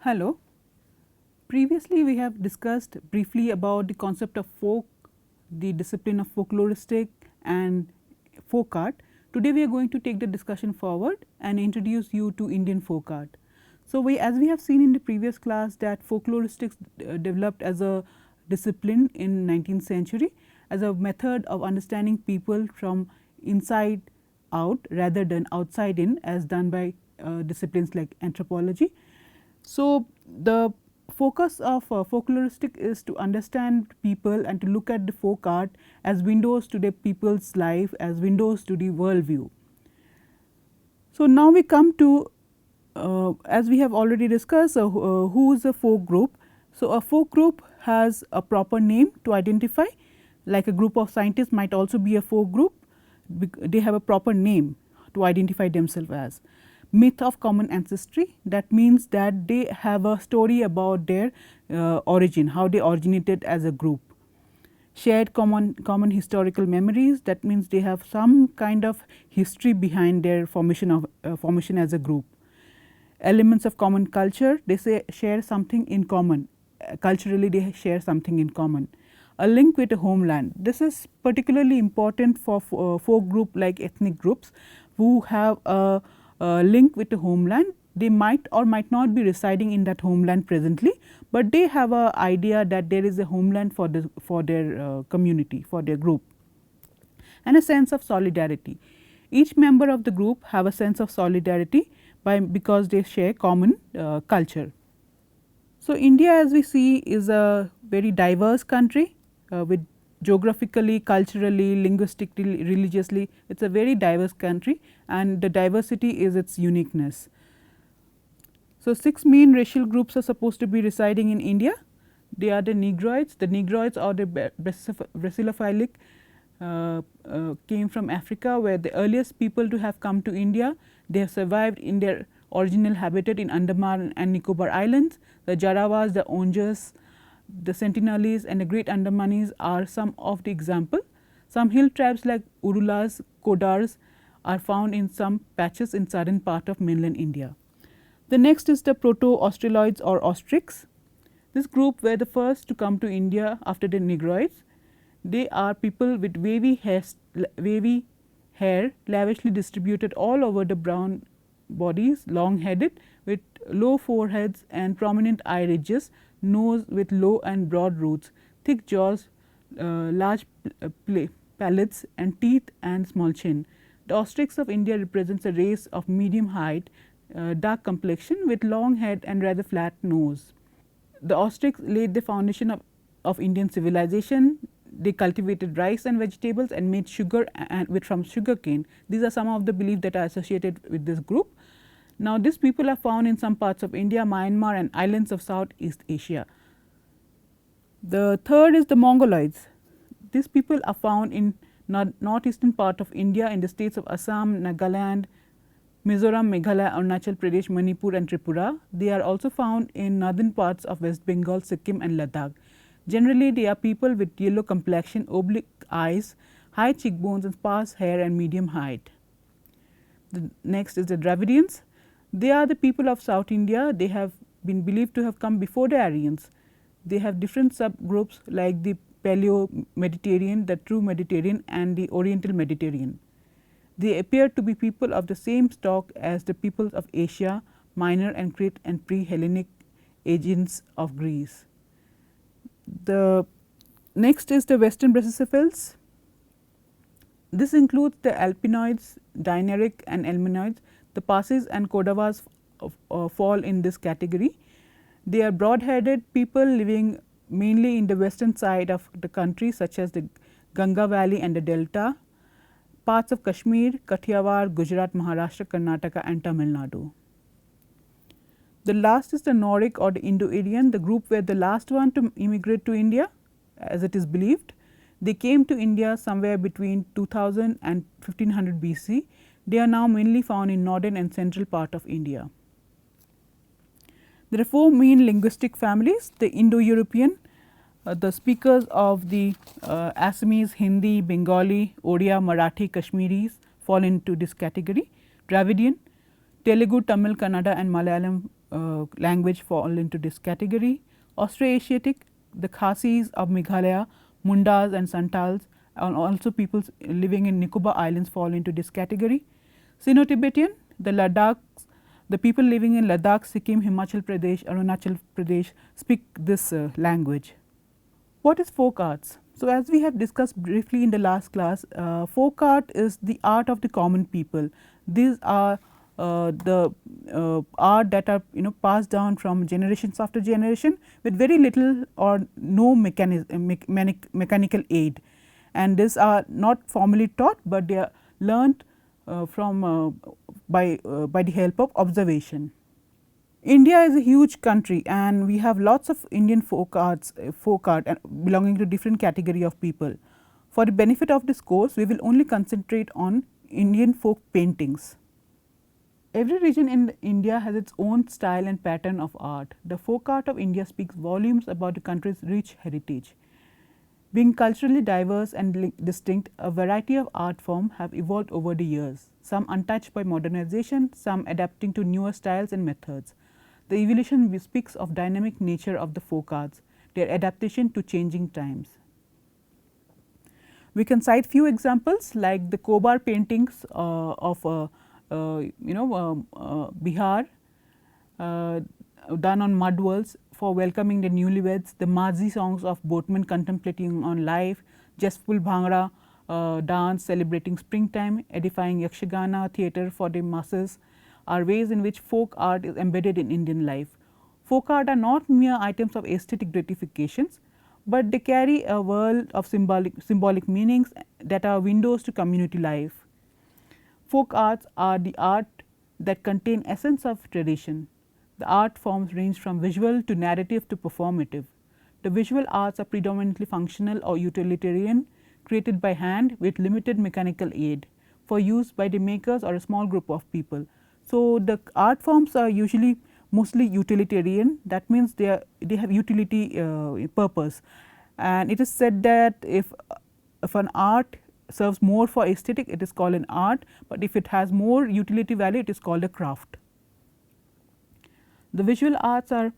Hello. Previously, we have discussed briefly about the concept of folk, the discipline of folkloristic and folk art. Today, we are going to take the discussion forward and introduce you to Indian folk art. So, as we have seen in the previous class that folkloristics developed as a discipline in 19th century as a method of understanding people from inside out rather than outside in, as done by disciplines like anthropology. So, the focus of folkloristic is to understand people and to look at the folk art as windows to the people's life, as windows to the world view. So, now we come to as we have already discussed who is a folk group. So, a folk group has a proper name to identify, like a group of scientists might also be a folk group. They have a proper name to identify themselves as. Myth of common ancestry, that means that they have a story about their origin, how they originated as a group. Shared common historical memories, that means they have some kind of history behind their formation as a group. Elements of common culture, they say share something in common, culturally they share something in common. A link with a homeland, this is particularly important for folk group like ethnic groups who have a link with the homeland. They might or might not be residing in that homeland presently, but they have a idea that there is a homeland for their community, for their group, and a sense of solidarity. Each member of the group have a sense of solidarity because they share common culture. So, India as we see is a very diverse country with geographically, culturally, linguistically, religiously, it is a very diverse country and the diversity is its uniqueness. So, 6 main racial groups are supposed to be residing in India. They are the Negroids. The Negroids or the Brachylophilic came from Africa, where the earliest people to have come to India. They have survived in their original habitat in Andaman and Nicobar Islands. The Jarawas, the Onjas, the Sentinelese and the Great Andamanis are some of the example. Some hill tribes like Urulas, Kodars are found in some patches in southern part of mainland India. The next is the Proto-Australoids or Ostrix. This group were the first to come to India after the Negroids. They are people with wavy hair lavishly distributed all over the brown bodies, long headed with low foreheads and prominent eye ridges, nose with low and broad roots, thick jaws, large palates and teeth and small chin. The Ostrix of India represents a race of medium height, dark complexion with long head and rather flat nose. The Ostrix laid the foundation of Indian civilization. They cultivated rice and vegetables and made sugar from sugar cane. These are some of the beliefs that are associated with this group. Now, these people are found in some parts of India, Myanmar and islands of Southeast Asia. The third is the Mongoloids. These people are found in northeastern part of India in the states of Assam, Nagaland, Mizoram, Meghalaya, Arunachal Pradesh, Manipur and Tripura. They are also found in northern parts of West Bengal, Sikkim and Ladakh. Generally, they are people with yellow complexion, oblique eyes, high cheekbones and sparse hair and medium height. The next is the Dravidians. They are the people of South India. They have been believed to have come before the Aryans. They have different subgroups like the Paleo-Mediterranean, the True Mediterranean and the Oriental Mediterranean. They appear to be people of the same stock as the peoples of Asia, Minor and Crete and pre-Hellenic agents of Greece. The next is the Western Brachycephals. This includes the Alpinoids, Dinaric and Elminoids. The Parsis and Kodavas fall in this category. They are broad-headed people living mainly in the western side of the country, such as the Ganga Valley and the Delta, parts of Kashmir, Kathiawar, Gujarat, Maharashtra, Karnataka and Tamil Nadu. The last is the Noric or the Indo-Aryan. The group were the last one to immigrate to India, as it is believed. They came to India somewhere between 2000 and 1500 BC. They are now mainly found in northern and central part of India. There are 4 main linguistic families: the Indo-European, the speakers of the Assamese, Hindi, Bengali, Odia, Marathi, Kashmiris fall into this category. Dravidian, Telugu, Tamil, Kannada and Malayalam language fall into this category. Austroasiatic, the Khasis of Meghalaya, Mundas and Santals, and also peoples living in Nicobar Islands fall into this category. Sino-Tibetan, the Ladakh, the people living in Ladakh, Sikkim, Himachal Pradesh, Arunachal Pradesh speak this language. What is folk arts? So, as we have discussed briefly in the last class, folk art is the art of the common people. These are the art that are passed down from generations after generation with very little or no mechanical aid, and these are not formally taught, but they are learnt by the help of observation. India is a huge country and we have lots of Indian folk art belonging to different category of people. For the benefit of this course, we will only concentrate on Indian folk paintings. Every region in India has its own style and pattern of art. The folk art of India speaks volumes about the country's rich heritage. Being culturally diverse and distinct, a variety of art forms have evolved over the years, some untouched by modernization, some adapting to newer styles and methods. The evolution speaks of dynamic nature of the folk arts, their adaptation to changing times. We can cite few examples like the Kobar paintings of Bihar, done on mud walls for welcoming the newlyweds, the Mazhi songs of boatmen contemplating on life, Jestful Bhangra dance celebrating springtime, edifying Yakshagana theatre for the masses are ways in which folk art is embedded in Indian life. Folk art are not mere items of aesthetic gratifications, but they carry a world of symbolic meanings that are windows to community life. Folk arts are the art that contain essence of tradition. The art forms range from visual to narrative to performative. The visual arts are predominantly functional or utilitarian, created by hand with limited mechanical aid for use by the makers or a small group of people. So, the art forms are usually mostly utilitarian, that means they have utility purpose, and it is said that if an art serves more for aesthetic, it is called an art, but if it has more utility value, it is called a craft. The visual arts are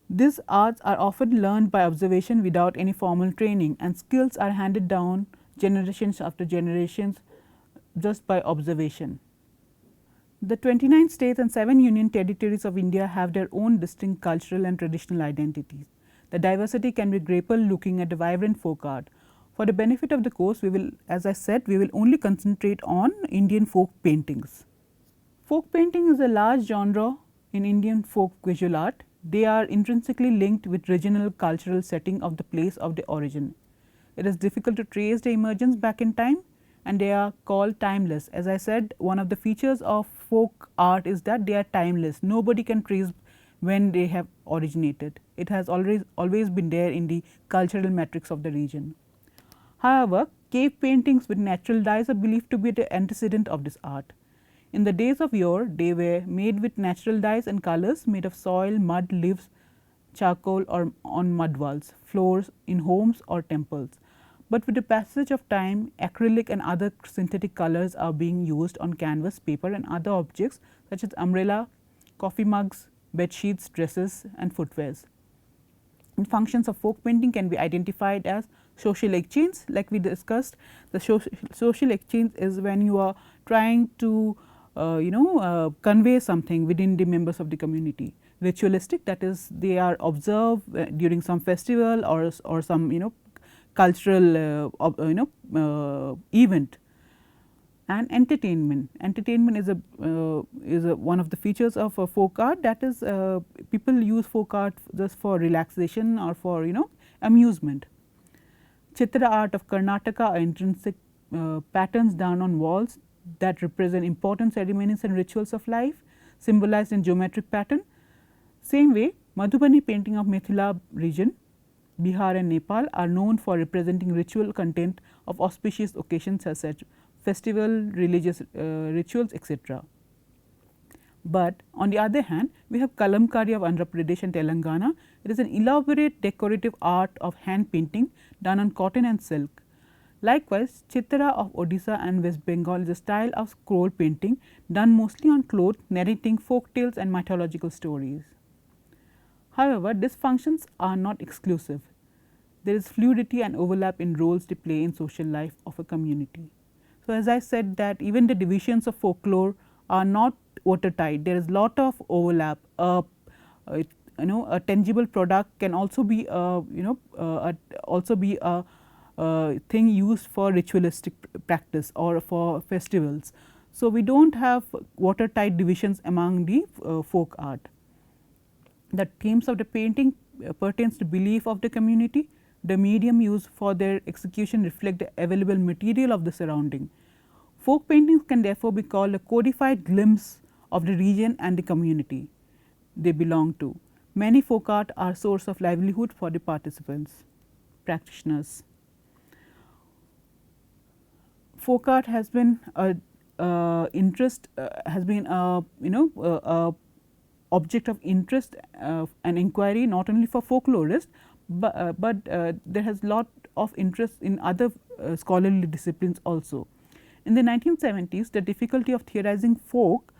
these arts are often learned by observation without any formal training, and skills are handed down generations after generations just by observation. The 29 states and 7 union territories of India have their own distinct cultural and traditional identities. The diversity can be grappled looking at the vibrant folk art. For the benefit of the course, we will, as I said, we will only concentrate on Indian folk paintings. Folk painting is a large genre in Indian folk visual art. They are intrinsically linked with regional cultural setting of the place of the origin. It is difficult to trace the emergence back in time, and they are called timeless. As I said, one of the features of folk art is that they are timeless. Nobody can trace when they have originated. It has always been there in the cultural matrix of the region. However, cave paintings with natural dyes are believed to be the antecedent of this art. In the days of yore, they were made with natural dyes and colors made of soil, mud, leaves, charcoal or on mud walls, floors in homes or temples. But with the passage of time, acrylic and other synthetic colors are being used on canvas, paper and other objects such as umbrella, coffee mugs, bed sheets, dresses and footwears. And functions of folk painting can be identified as social exchange. Like we discussed, the social exchange is when you are trying to convey something within the members of the community. Ritualistic, that is they are observed during some festival or some cultural event. And entertainment is one of the features of folk art, that is people use folk art just for relaxation or for amusement. Chitra art of Karnataka are intrinsic patterns done on walls that represent important ceremonies and rituals of life symbolized in geometric pattern. Same way, Madhubani painting of Mithila region, Bihar and Nepal are known for representing ritual content of auspicious occasions such as festival, religious rituals, etc. But on the other hand, we have Kalamkari of Andhra Pradesh and Telangana. It is an elaborate decorative art of hand painting done on cotton and silk. Likewise, Chitra of Odisha and West Bengal is a style of scroll painting done mostly on cloth narrating folk tales and mythological stories. However, these functions are not exclusive. There is fluidity and overlap in roles they play in social life of a community. So, as I said that even the divisions of folklore are not watertight, there is lot of overlap. A tangible product can also be also be a thing used for ritualistic practice or for festivals. So, we do not have watertight divisions among the folk art. The themes of the painting pertains to belief of the community. The medium used for their execution reflect the available material of the surrounding. Folk paintings can therefore be called a codified glimpse of the region and the community they belong to. Many folk art are source of livelihood for the participants, practitioners. Folk art has been a interest has been a object of interest and inquiry not only for folklorists, but there has lot of interest in other scholarly disciplines also. In the 1970s, the difficulty of theorizing folk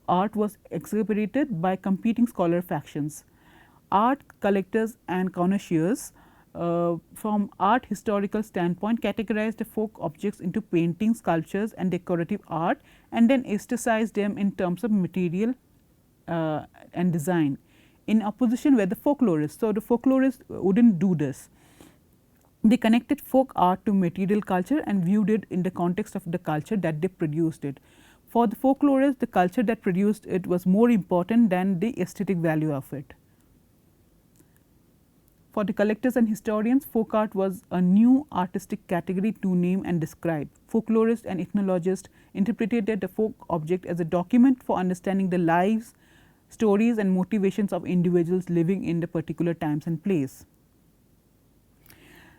art was exacerbated by competing scholar factions. Art collectors and connoisseurs from art historical standpoint categorized the folk objects into paintings, sculptures and decorative art, and then aestheticized them in terms of material and design. In opposition were the folklorists. So, the folklorists would not do this. They connected folk art to material culture and viewed it in the context of the culture that they produced it. For the folklorists, the culture that produced it was more important than the aesthetic value of it. For the collectors and historians, folk art was a new artistic category to name and describe. Folklorists and ethnologists interpreted the folk object as a document for understanding the lives, stories and motivations of individuals living in the particular times and place.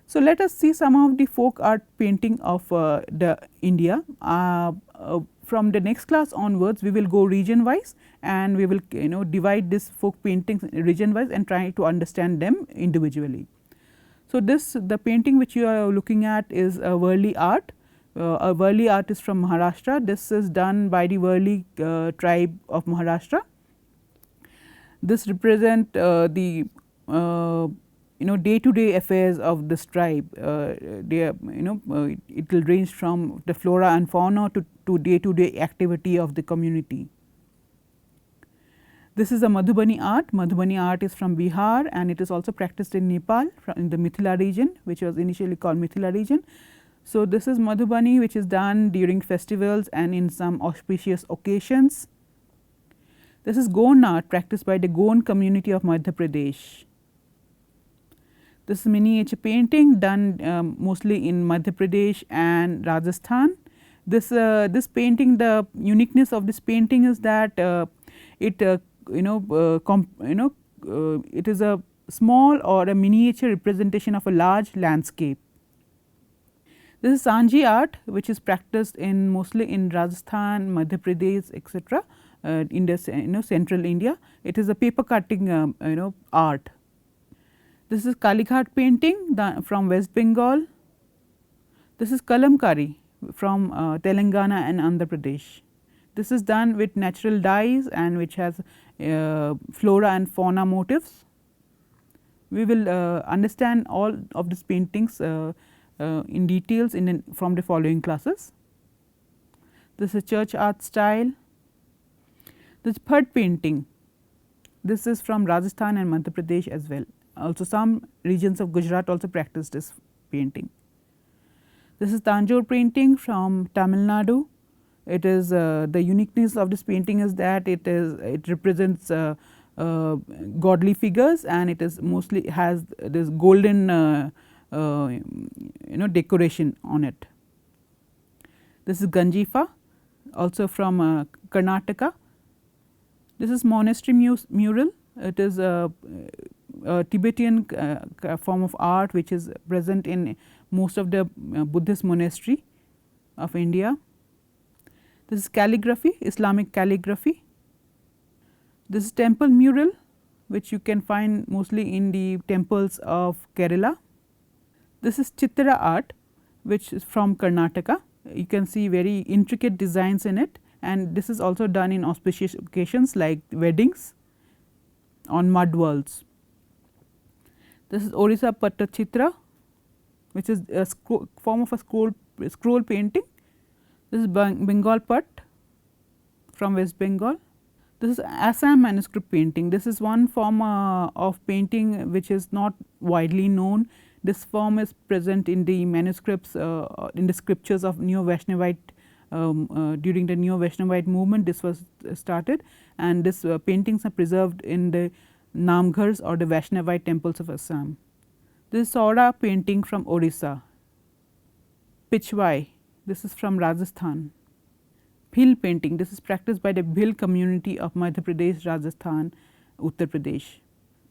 So, let us see some of the folk art painting of the India. From the next class onwards, we will go region wise and we will divide this folk paintings region wise and try to understand them individually. So, the painting which you are looking at is a Warli art. A Warli art is from Maharashtra. This is done by the Warli tribe of Maharashtra. This represent the day to day affairs of this tribe. It will range from the flora and fauna to day to day activity of the community. This is a Madhubani art. Madhubani art is from Bihar and it is also practiced in Nepal in the Mithila region, which was initially called Mithila region. So, this is Madhubani which is done during festivals and in some auspicious occasions. This is Gond art practiced by the Gond community of Madhya Pradesh. This is miniature painting done mostly in Madhya Pradesh and Rajasthan. This painting, the uniqueness of this painting is that it it is a small or a miniature representation of a large landscape. This is Sanji art which is practiced in mostly in Rajasthan, Madhya Pradesh etc. In the central India. It is a paper cutting art. This is Kalighat painting from West Bengal. This is Kalamkari from Telangana and Andhra Pradesh. This is done with natural dyes and which has flora and fauna motifs. We will understand all of these paintings in details from the following classes. This is church art style. This Phad painting, this is from Rajasthan and Madhya Pradesh as well. Also some regions of Gujarat also practice this painting. This is Tanjore painting from Tamil Nadu. It is the uniqueness of this painting is that it represents godly figures and it is mostly has this golden decoration on it. This is Ganjifa also from Karnataka. This is monastery mural. It is a Tibetan form of art which is present in most of the Buddhist monastery of India. This is calligraphy, Islamic calligraphy. This is temple mural which you can find mostly in the temples of Kerala. This is Chitra art which is from Karnataka. You can see very intricate designs in it, and this is also done in auspicious occasions like weddings on mud walls. This is Orissa Pattachitra, which is a form of a scroll painting. This is Bengal Patt from West Bengal. This is Assam manuscript painting. This is one form of painting which is not widely known. This form is present in the manuscripts in the scriptures of Neo Vaishnavite during the Neo Vaishnavite movement. This was started, and this paintings are preserved in the Namghars or the Vaishnavite temples of Assam. This is Saura painting from Orissa. Pichwai, this is from Rajasthan. Bhil painting, this is practiced by the Bhil community of Madhya Pradesh, Rajasthan, Uttar Pradesh.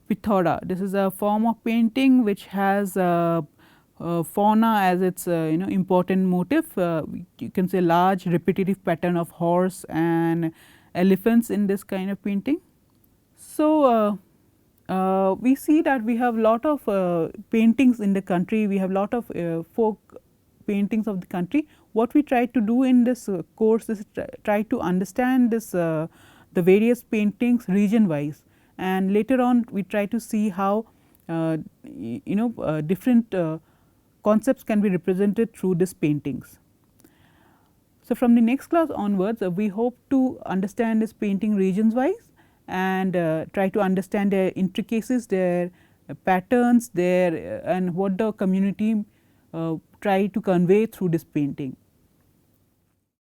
Pithoda, this is a form of painting which has fauna as its important motif. You can say large repetitive pattern of horse and elephants in this kind of painting. So, we see that we have lot of paintings in the country, we have lot of folk paintings of the country. What we try to do in this course is try to understand this the various paintings region wise, and later on we try to see how different concepts can be represented through these paintings. So, from the next class onwards we hope to understand this painting regions wise and try to understand their intricacies, their patterns, their and what the community try to convey through this painting.